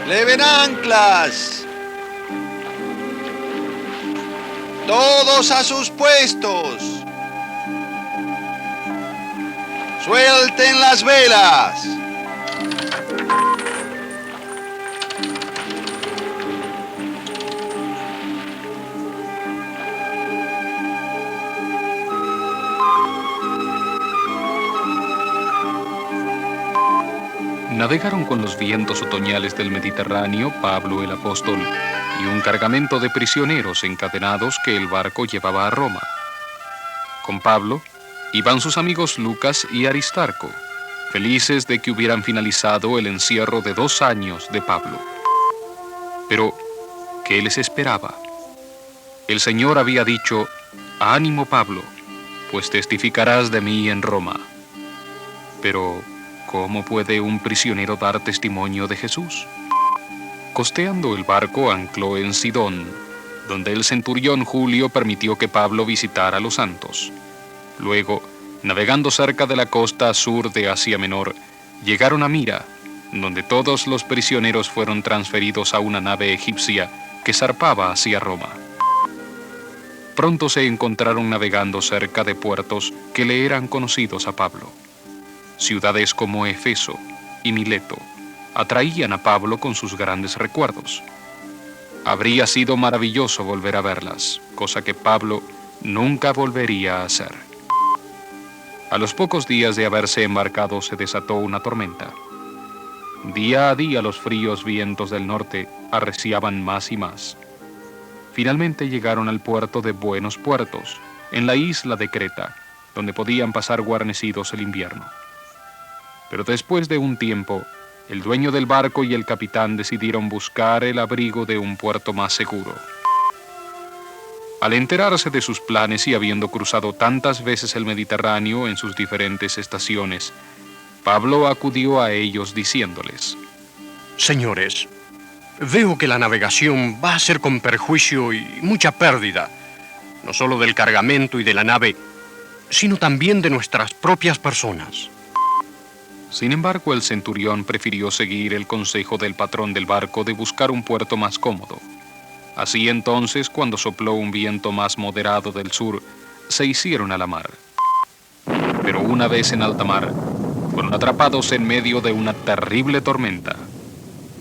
¡Leven anclas! ¡Todos a sus puestos! ¡Suelten las velas! Navegaron con los vientos otoñales del Mediterráneo Pablo el apóstol y un cargamento de prisioneros encadenados que el barco llevaba a Roma. Con Pablo iban sus amigos Lucas y Aristarco, felices de que hubieran finalizado el encierro de 2 años de Pablo. Pero, ¿qué les esperaba? El Señor había dicho: «Ánimo, Pablo, pues testificarás de mí en Roma». Pero, ¿cómo puede un prisionero dar testimonio de Jesús? Costeando el barco ancló en Sidón, donde el centurión Julio permitió que Pablo visitara a los santos. Luego, navegando cerca de la costa sur de Asia Menor, llegaron a Mira, donde todos los prisioneros fueron transferidos a una nave egipcia que zarpaba hacia Roma. Pronto se encontraron navegando cerca de puertos que le eran conocidos a Pablo. Ciudades como Efeso y Mileto atraían a Pablo con sus grandes recuerdos. Habría sido maravilloso volver a verlas, cosa que Pablo nunca volvería a hacer. A los pocos días de haberse embarcado se desató una tormenta. Día a día los fríos vientos del norte arreciaban más y más. Finalmente llegaron al puerto de Buenos Puertos, en la isla de Creta, donde podían pasar guarnecidos el invierno. Pero después de un tiempo, el dueño del barco y el capitán decidieron buscar el abrigo de un puerto más seguro. Al enterarse de sus planes y habiendo cruzado tantas veces el Mediterráneo en sus diferentes estaciones, Pablo acudió a ellos diciéndoles: Señores, veo que la navegación va a ser con perjuicio y mucha pérdida, no solo del cargamento y de la nave, sino también de nuestras propias personas. Sin embargo, el centurión prefirió seguir el consejo del patrón del barco de buscar un puerto más cómodo. Así entonces, cuando sopló un viento más moderado del sur, se hicieron a la mar. Pero una vez en alta mar, fueron atrapados en medio de una terrible tormenta.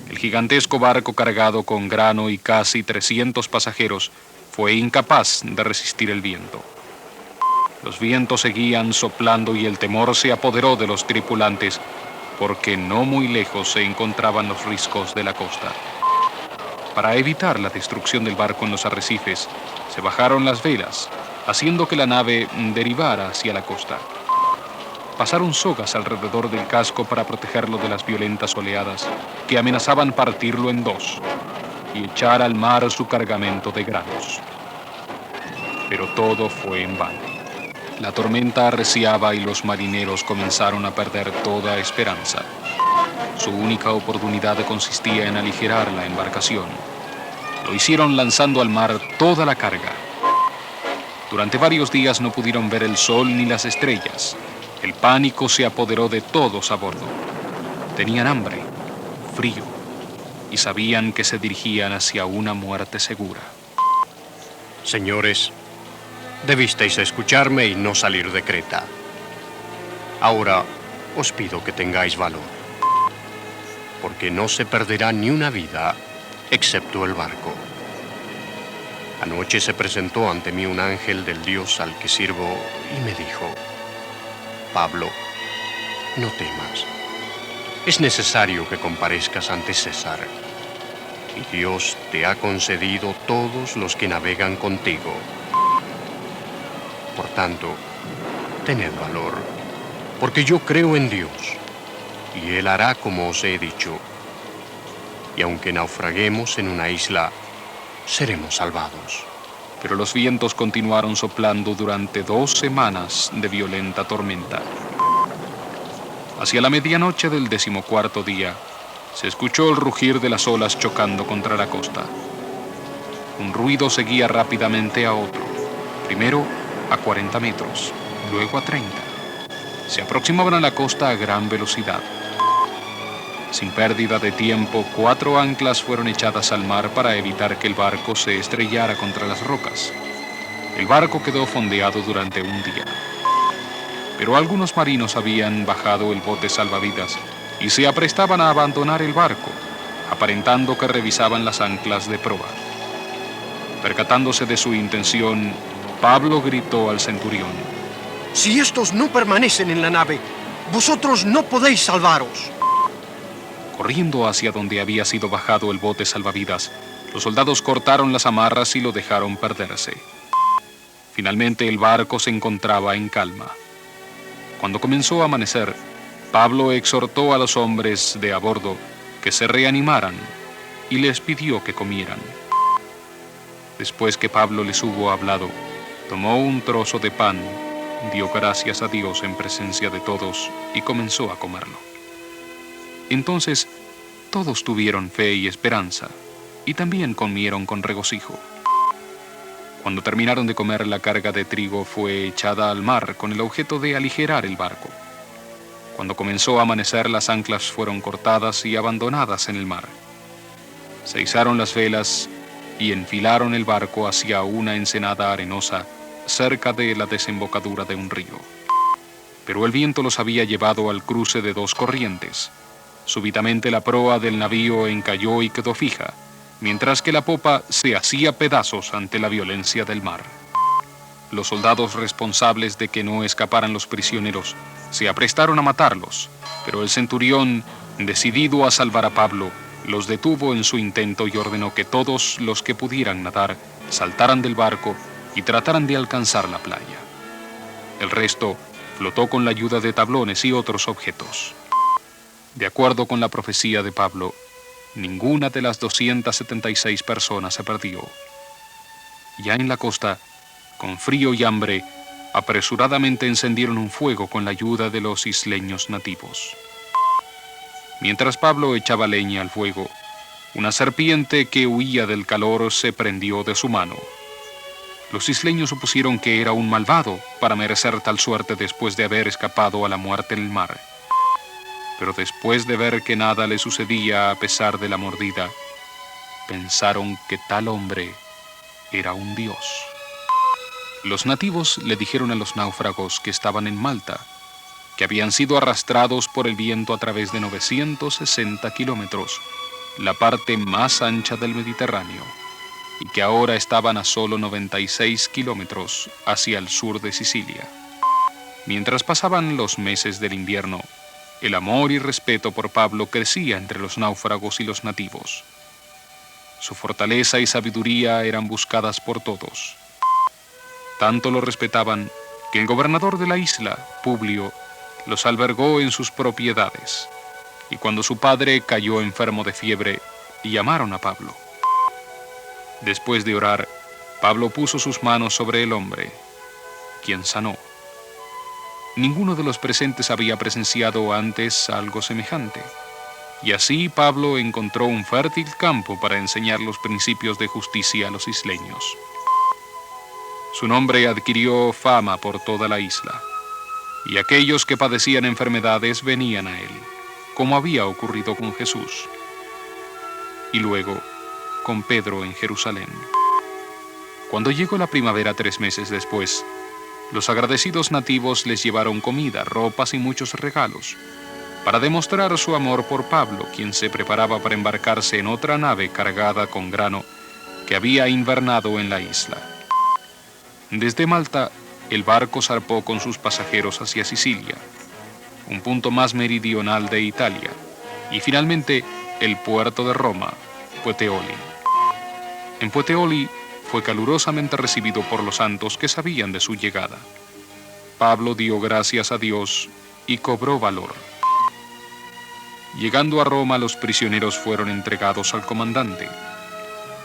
El gigantesco barco cargado con grano y casi 300 pasajeros fue incapaz de resistir el viento. Los vientos seguían soplando y el temor se apoderó de los tripulantes, porque no muy lejos se encontraban los riscos de la costa. Para evitar la destrucción del barco en los arrecifes, se bajaron las velas, haciendo que la nave derivara hacia la costa. Pasaron sogas alrededor del casco para protegerlo de las violentas oleadas que amenazaban partirlo en 2 y echar al mar su cargamento de granos. Pero todo fue en vano. La tormenta arreciaba y los marineros comenzaron a perder toda esperanza. Su única oportunidad consistía en aligerar la embarcación. Lo hicieron lanzando al mar toda la carga. Durante varios días no pudieron ver el sol ni las estrellas. El pánico se apoderó de todos a bordo. Tenían hambre, frío, y sabían que se dirigían hacia una muerte segura. Señores, debisteis escucharme y no salir de Creta. Ahora os pido que tengáis valor, porque no se perderá ni una vida, excepto el barco. Anoche se presentó ante mí un ángel del Dios al que sirvo y me dijo: Pablo, no temas. Es necesario que comparezcas ante César, y Dios te ha concedido todos los que navegan contigo. Por tanto, tened valor, porque yo creo en Dios, y Él hará como os he dicho. Y aunque naufraguemos en una isla, seremos salvados. Pero los vientos continuaron soplando durante 2 semanas de violenta tormenta. Hacia la medianoche del 14º día, se escuchó el rugir de las olas chocando contra la costa. Un ruido seguía rápidamente a otro, primero a 40 metros, luego a 30. Se aproximaban a la costa a gran velocidad. Sin pérdida de tiempo, 4 anclas fueron echadas al mar para evitar que el barco se estrellara contra las rocas. El barco quedó fondeado durante un día. Pero algunos marinos habían bajado el bote salvavidas y se aprestaban a abandonar el barco, aparentando que revisaban las anclas de proa. Percatándose de su intención, Pablo gritó al centurión: Si estos no permanecen en la nave, vosotros no podéis salvaros. Corriendo hacia donde había sido bajado el bote salvavidas, los soldados cortaron las amarras y lo dejaron perderse. Finalmente el barco se encontraba en calma. Cuando comenzó a amanecer, Pablo exhortó a los hombres de a bordo que se reanimaran y les pidió que comieran. Después que Pablo les hubo hablado, tomó un trozo de pan, dio gracias a Dios en presencia de todos y comenzó a comerlo. Entonces todos tuvieron fe y esperanza y también comieron con regocijo. Cuando terminaron de comer, la carga de trigo fue echada al mar con el objeto de aligerar el barco. Cuando comenzó a amanecer, las anclas fueron cortadas y abandonadas en el mar. Se izaron las velas y enfilaron el barco hacia una ensenada arenosa cerca de la desembocadura de un río. Pero el viento los había llevado al cruce de 2 corrientes. Súbitamente la proa del navío encalló y quedó fija, mientras que la popa se hacía pedazos ante la violencia del mar. Los soldados responsables de que no escaparan los prisioneros se aprestaron a matarlos, pero el centurión, decidido a salvar a Pablo, los detuvo en su intento y ordenó que todos los que pudieran nadar saltaran del barco y trataran de alcanzar la playa. El resto flotó con la ayuda de tablones y otros objetos. De acuerdo con la profecía de Pablo, ninguna de las 276 personas se perdió. Ya en la costa, con frío y hambre, apresuradamente encendieron un fuego con la ayuda de los isleños nativos. Mientras Pablo echaba leña al fuego, una serpiente que huía del calor se prendió de su mano. Los isleños supusieron que era un malvado para merecer tal suerte después de haber escapado a la muerte en el mar. Pero después de ver que nada le sucedía a pesar de la mordida, pensaron que tal hombre era un dios. Los nativos le dijeron a los náufragos que estaban en Malta, que habían sido arrastrados por el viento a través de 960 kilómetros, la parte más ancha del Mediterráneo, y que ahora estaban a solo 96 kilómetros hacia el sur de Sicilia. Mientras pasaban los meses del invierno, el amor y respeto por Pablo crecía entre los náufragos y los nativos. Su fortaleza y sabiduría eran buscadas por todos. Tanto lo respetaban que el gobernador de la isla, Publio, los albergó en sus propiedades, y cuando su padre cayó enfermo de fiebre, llamaron a Pablo. Después de orar, Pablo puso sus manos sobre el hombre, quien sanó. Ninguno de los presentes había presenciado antes algo semejante, y así Pablo encontró un fértil campo para enseñar los principios de justicia a los isleños. Su nombre adquirió fama por toda la isla, y aquellos que padecían enfermedades venían a él, como había ocurrido con Jesús, y luego con Pedro en Jerusalén. Cuando llegó la primavera 3 meses después, los agradecidos nativos les llevaron comida, ropas y muchos regalos, para demostrar su amor por Pablo, quien se preparaba para embarcarse en otra nave cargada con grano que había invernado en la isla. Desde Malta, el barco zarpó con sus pasajeros hacia Sicilia, un punto más meridional de Italia, y finalmente el puerto de Roma, Puteoli. En Puteoli fue calurosamente recibido por los santos que sabían de su llegada. Pablo dio gracias a Dios y cobró valor. Llegando a Roma, los prisioneros fueron entregados al comandante.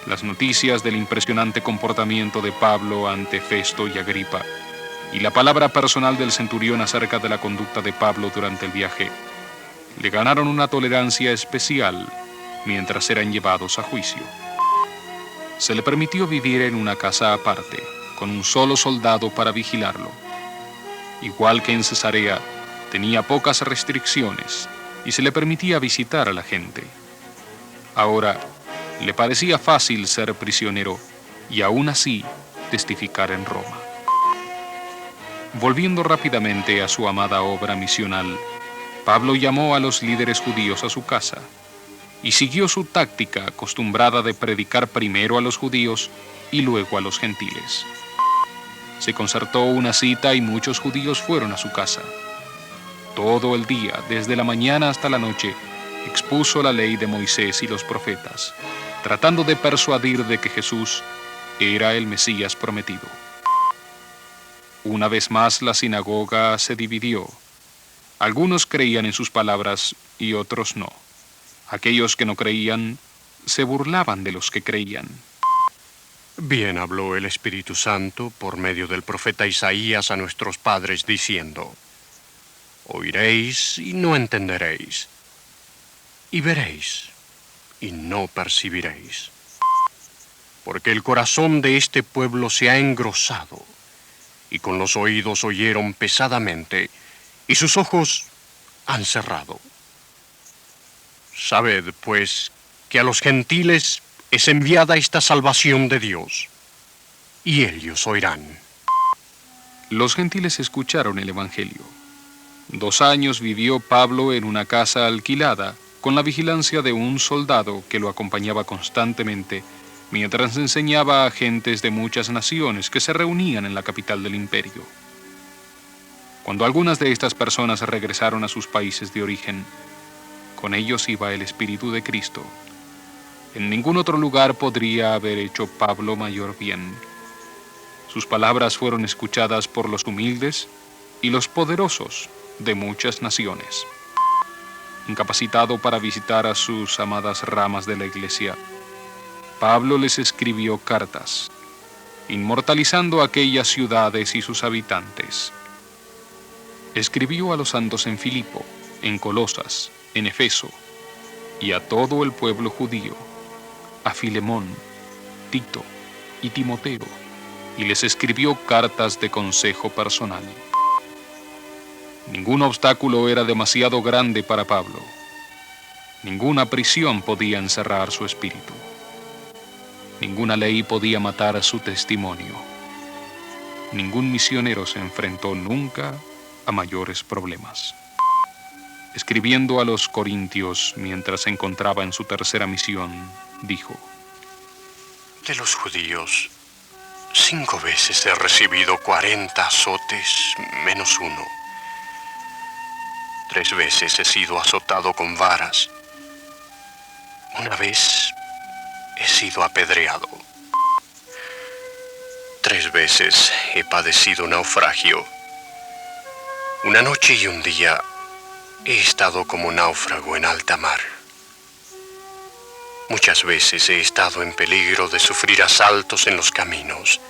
Las noticias del impresionante comportamiento de Pablo ante Festo y Agripa, y la palabra personal del centurión acerca de la conducta de Pablo durante el viaje, le ganaron una tolerancia especial mientras eran llevados a juicio. se le permitió vivir en una casa aparte, con un solo soldado para vigilarlo. Igual que en Cesarea, tenía pocas restricciones y se le permitía visitar a la gente. Ahora, le parecía fácil ser prisionero y aún así testificar en Roma. Volviendo rápidamente a su amada obra misional, Pablo llamó a los líderes judíos a su casa y siguió su táctica acostumbrada de predicar primero a los judíos y luego a los gentiles. Se concertó una cita y muchos judíos fueron a su casa. Todo el día, desde la mañana hasta la noche, expuso la ley de Moisés y los profetas, tratando de persuadir de que Jesús era el Mesías prometido. Una vez más la sinagoga se dividió. Algunos creían en sus palabras y otros no. Aquellos que no creían se burlaban de los que creían. Bien habló el Espíritu Santo por medio del profeta Isaías a nuestros padres diciendo: oiréis y no entenderéis, y veréis y no percibiréis. Porque el corazón de este pueblo se ha engrosado, y con los oídos oyeron pesadamente, y sus ojos han cerrado. Sabed, pues, que a los gentiles es enviada esta salvación de Dios, y ellos oirán. Los gentiles escucharon el Evangelio. 2 años vivió Pablo en una casa alquilada, con la vigilancia de un soldado que lo acompañaba constantemente, mientras enseñaba a gentes de muchas naciones que se reunían en la capital del imperio. Cuando algunas de estas personas regresaron a sus países de origen, con ellos iba el Espíritu de Cristo. En ningún otro lugar podría haber hecho Pablo mayor bien. Sus palabras fueron escuchadas por los humildes y los poderosos de muchas naciones. Incapacitado para visitar a sus amadas ramas de la iglesia, Pablo les escribió cartas, inmortalizando aquellas ciudades y sus habitantes. Escribió a los santos en Filipo, en Colosas, en Efeso, y a todo el pueblo judío, a Filemón, Tito y Timoteo, y les escribió cartas de consejo personal. Ningún obstáculo era demasiado grande para Pablo. Ninguna prisión podía encerrar su espíritu. Ninguna ley podía matar su testimonio. Ningún misionero se enfrentó nunca a mayores problemas. Escribiendo a los corintios mientras se encontraba en su tercera misión, dijo: De los judíos, 5 veces he recibido 40 azotes menos 1. 3 veces he sido azotado con varas. 1 vez he sido apedreado. 3 veces he padecido naufragio. 1 noche y 1 día he estado como náufrago en alta mar. Muchas veces he estado en peligro de sufrir asaltos en los caminos,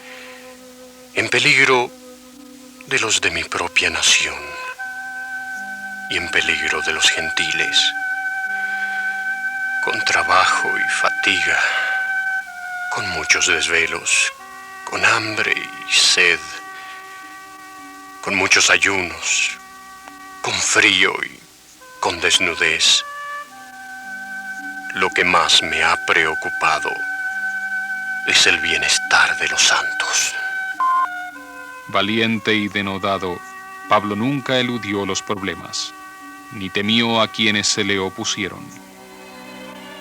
en peligro de los de mi propia nación y en peligro de los gentiles, con trabajo y fatiga, con muchos desvelos, con hambre y sed, con muchos ayunos, con frío y con desnudez. Lo que más me ha preocupado es el bienestar de los santos. Valiente y denodado, Pablo nunca eludió los problemas, ni temió a quienes se le opusieron.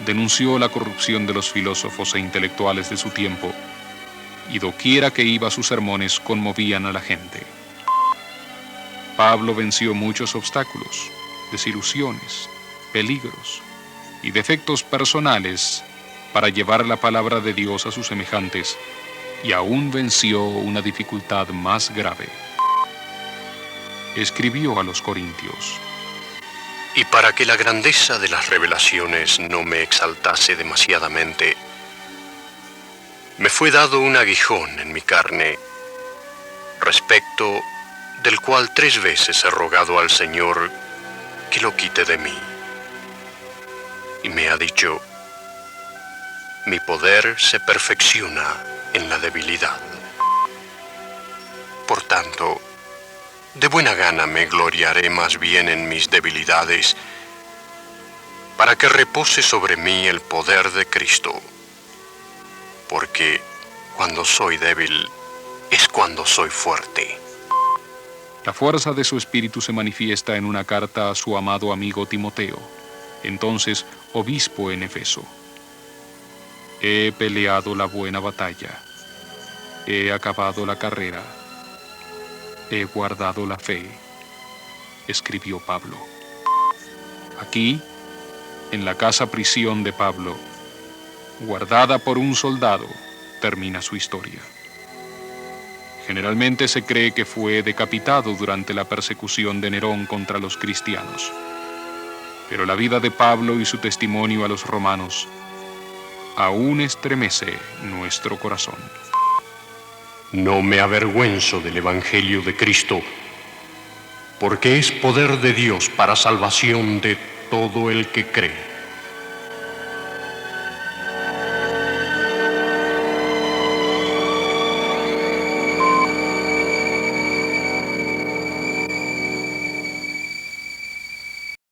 Denunció la corrupción de los filósofos e intelectuales de su tiempo, y doquiera que iba sus sermones conmovían a la gente. Pablo venció muchos obstáculos, desilusiones, peligros y defectos personales para llevar la palabra de Dios a sus semejantes, y aún venció una dificultad más grave. Escribió a los corintios: Y para que la grandeza de las revelaciones no me exaltase demasiadamente, me fue dado un aguijón en mi carne, respecto del cual 3 veces he rogado al Señor que lo quite de mí. Y me ha dicho: Mi poder se perfecciona en la debilidad. Por tanto, de buena gana me gloriaré más bien en mis debilidades, para que repose sobre mí el poder de Cristo. Porque cuando soy débil es cuando soy fuerte. La fuerza de su espíritu se manifiesta en una carta a su amado amigo Timoteo, entonces obispo en Efeso. He peleado la buena batalla, he acabado la carrera, he guardado la fe, escribió Pablo. Aquí, en la casa prisión de Pablo, guardada por un soldado, termina su historia. Generalmente se cree que fue decapitado durante la persecución de Nerón contra los cristianos. Pero la vida de Pablo y su testimonio a los romanos aún estremece nuestro corazón. No me avergüenzo del Evangelio de Cristo, porque es poder de Dios para salvación de todo el que cree.